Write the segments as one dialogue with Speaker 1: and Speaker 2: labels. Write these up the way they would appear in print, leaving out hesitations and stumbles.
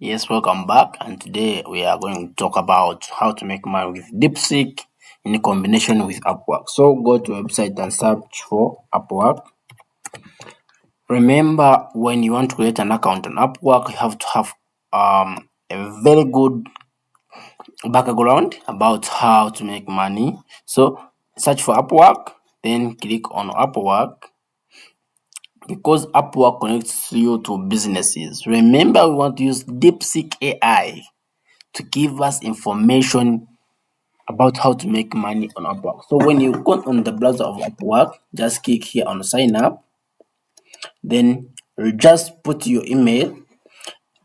Speaker 1: Yes, welcome back. And today we are going to talk about how to make money with Deepseek in combination with Upwork. So go to a website and search for Upwork. Remember, when you want to create an account on Upwork, you have to have a very good background about how to make money. So search for Upwork, then click on Upwork. Because Upwork connects you to businesses. Remember, we want to use Deepseek AI to give us information about how to make money on Upwork. So when you go on the browser of Upwork, just click here on sign up. Then you just put your email.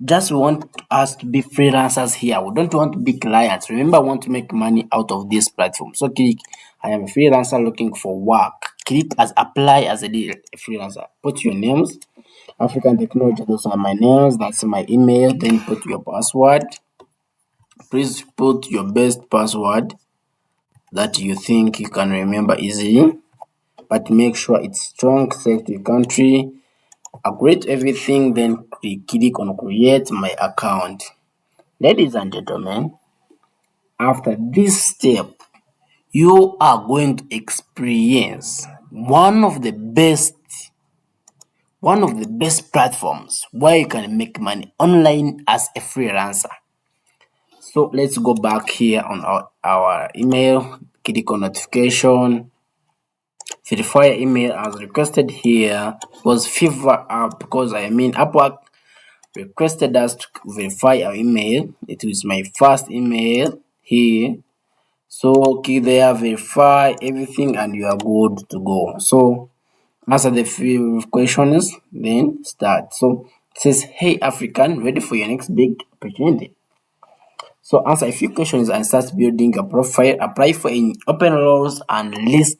Speaker 1: Just want us to be freelancers here. We don't want to be clients. Remember, I want to make money out of this platform. So click, I am a freelancer looking for work. Click as apply as a freelancer. Put your names. African Technology, those are my names. That's my email. Then put your password. Please put your best password that you think you can remember easily, but make sure it's strong, safe to your country. Agree to everything, then click on create my account. Ladies and gentlemen, after this step, you are going to experience one of the best platforms where you can make money online as a freelancer. So let's go back here on our email, click on notification, verify email as requested here. Was because Upwork requested us to verify our email. It is my first email here. So click there, verify everything, and you are good to go. So answer the few questions, then start. So it says, "Hey African, ready for your next big opportunity?" So answer a few questions and start building a profile. Apply for any open roles and list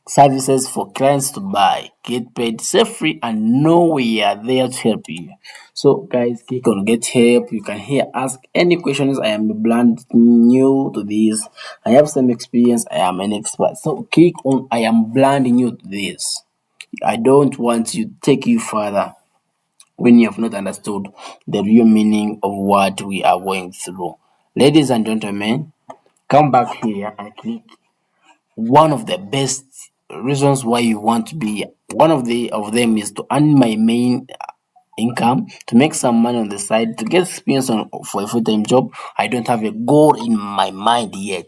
Speaker 1: services for clients to buy. Get paid safely and know we are there to help you. So guys, click on get help. You can here ask any questions. I am blunt new to this. I have some experience. I am an expert. So click on I am blunt new to this. I don't want to take you further when you have not understood the real meaning of what we are going through. Ladies and gentlemen, come back here and click one of the best reasons why you want to be one of them is to earn my main income, to make some money on the side, to get experience for a full-time job. I don't have a goal in my mind yet.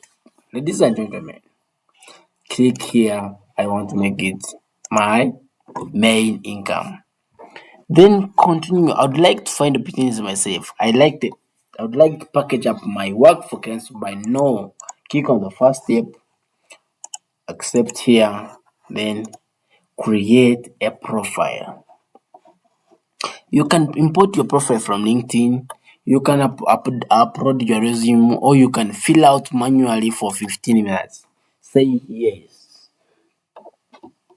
Speaker 1: Ladies and gentlemen, click here. I want to make it my main income. Then continue. I would like to find opportunities myself. I would like to package up my work for clients by no. Click on the first step, accept here, then create a profile. You can import your profile from LinkedIn. You can upload your resume, or you can fill out manually for 15 minutes. Say yes.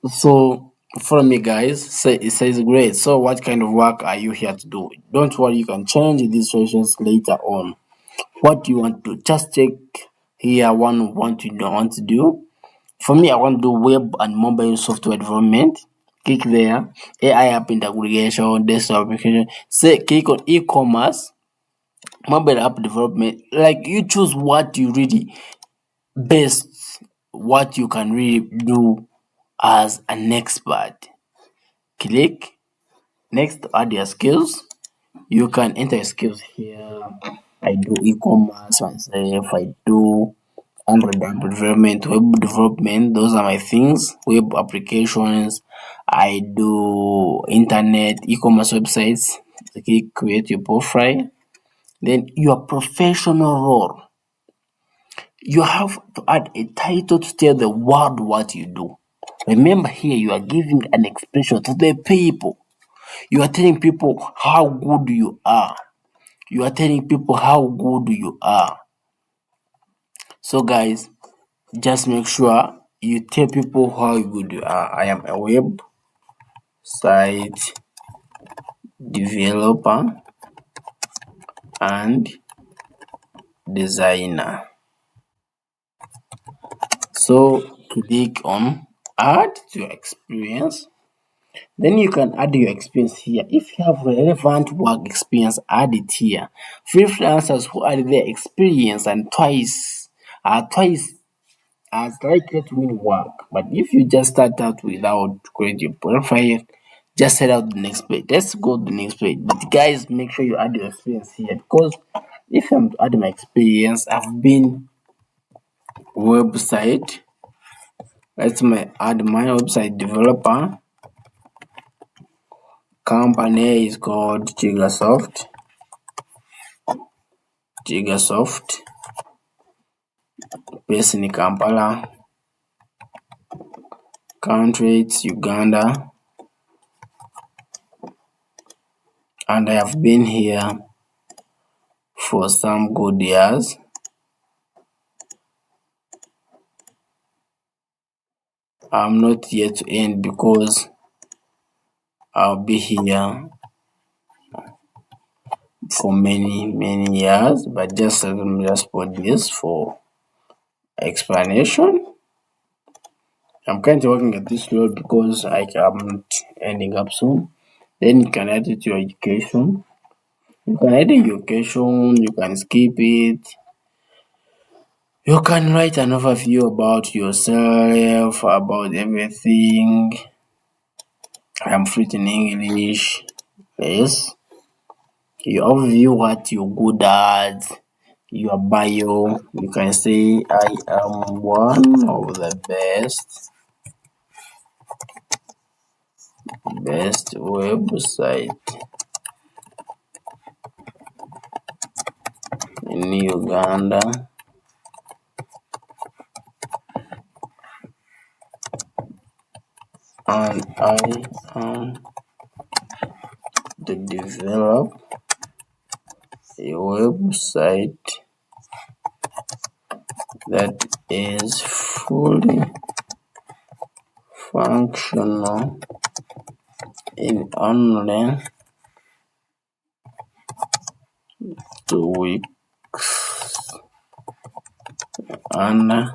Speaker 1: So follow me, guys. It says great. So what kind of work are you here to do? Don't worry, you can change these sessions later on. What you want to just check here what you don't want to do. For me, I want to do web and mobile software development. Click there. AI app integration, desktop application. Say click on e-commerce, mobile app development. Like you choose what you really best, what you can really do as an expert. Click next to add your skills. You can enter your skills here. I do e-commerce myself. I do Android app development, web development. Those are my things. Web applications. I do internet e-commerce websites. Okay, create your profile. Then your professional role. You have to add a title to tell the world what you do. Remember here, you are giving an expression to the people. You are telling people how good you are. You are telling people how good you are. So guys, just make sure you tell people how good you are. I am a website developer and designer. So click on add to your experience. Then you can add your experience here. If you have relevant work experience, add it here. Freelancers who add their experience and twice as likely to win work. But if you just start out without creating your profile, just set out the next page. Let's go to the next page. But guys, make sure you add your experience here, because if I'm to add my experience, I've been website. Add my website developer. Company is called Gigasoft. Based in Kampala. Country it's Uganda. And I have been here for some good years. I'm not yet to end because I'll be here for many years, but just let me just put this for explanation. I'm currently working at this role because I'm not ending up soon. Then you can add it to your education. You can add your education, you can skip it. You can write an overview about yourself, about everything. I'm fluent in English. Yes. Your overview, what you're good at, your bio. You can say I am one of the best website in Uganda, and I am to develop a website that is fully functional in only 2 weeks under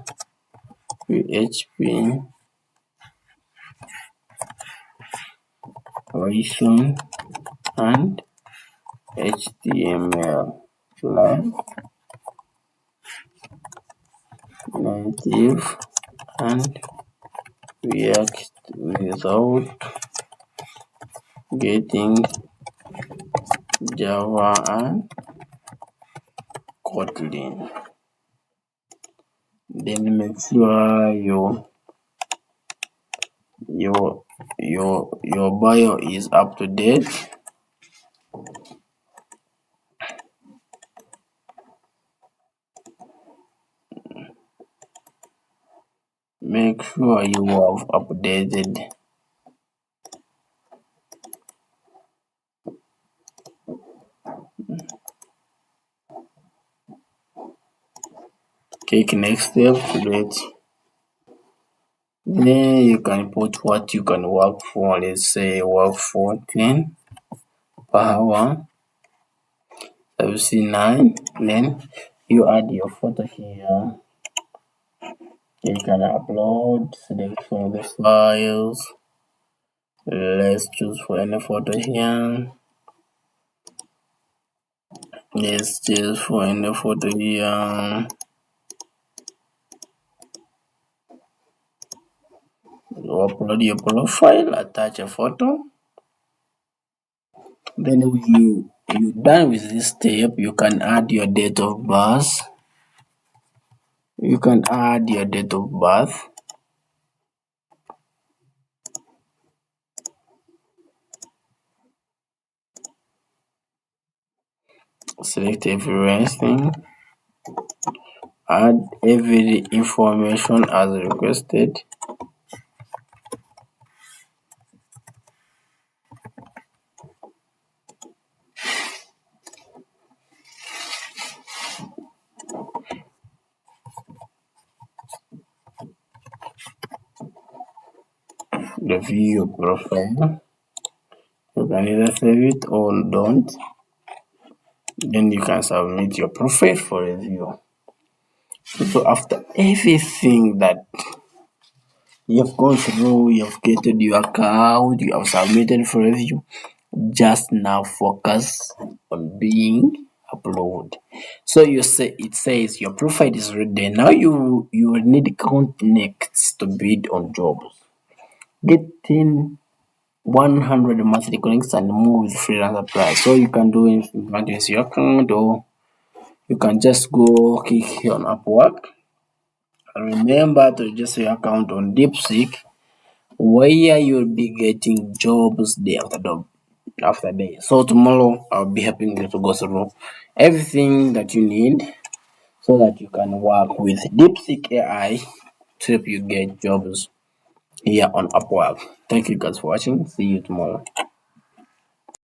Speaker 1: PHP, Python, and HTML plus native and React without getting Java and Kotlin. Then make sure your bio is up to date. Make sure you have updated click next step to it. Then you can put what you can work for. Let's say work for 10 per hour. So you see 9. Then you add your photo here. You can upload, select from the files. Let's choose for any photo here. Let's choose for any photo here. You upload your profile, attach a photo. Then when you're done with this step, you can add your date of birth. You can add your date of birth. Select everything. Add every information as requested. Review your profile. You can either save it or don't. Then you can submit your profile for review. So after everything that You've gone through, you've created your account, you have submitted for review. Just now focus on being uploaded. So it says your profile is ready. Now you will need connects to bid on jobs. Getting 100 monthly connects and move with freelance apply. So you can do it with your account, or you can just go click here on Upwork. Remember to register your account on Deepseek, where you'll be getting jobs day after day. So tomorrow I'll be helping you to go through everything that you need so that you can work with Deepseek AI to help you get jobs here on Upwork. Thank you guys for watching. See you tomorrow.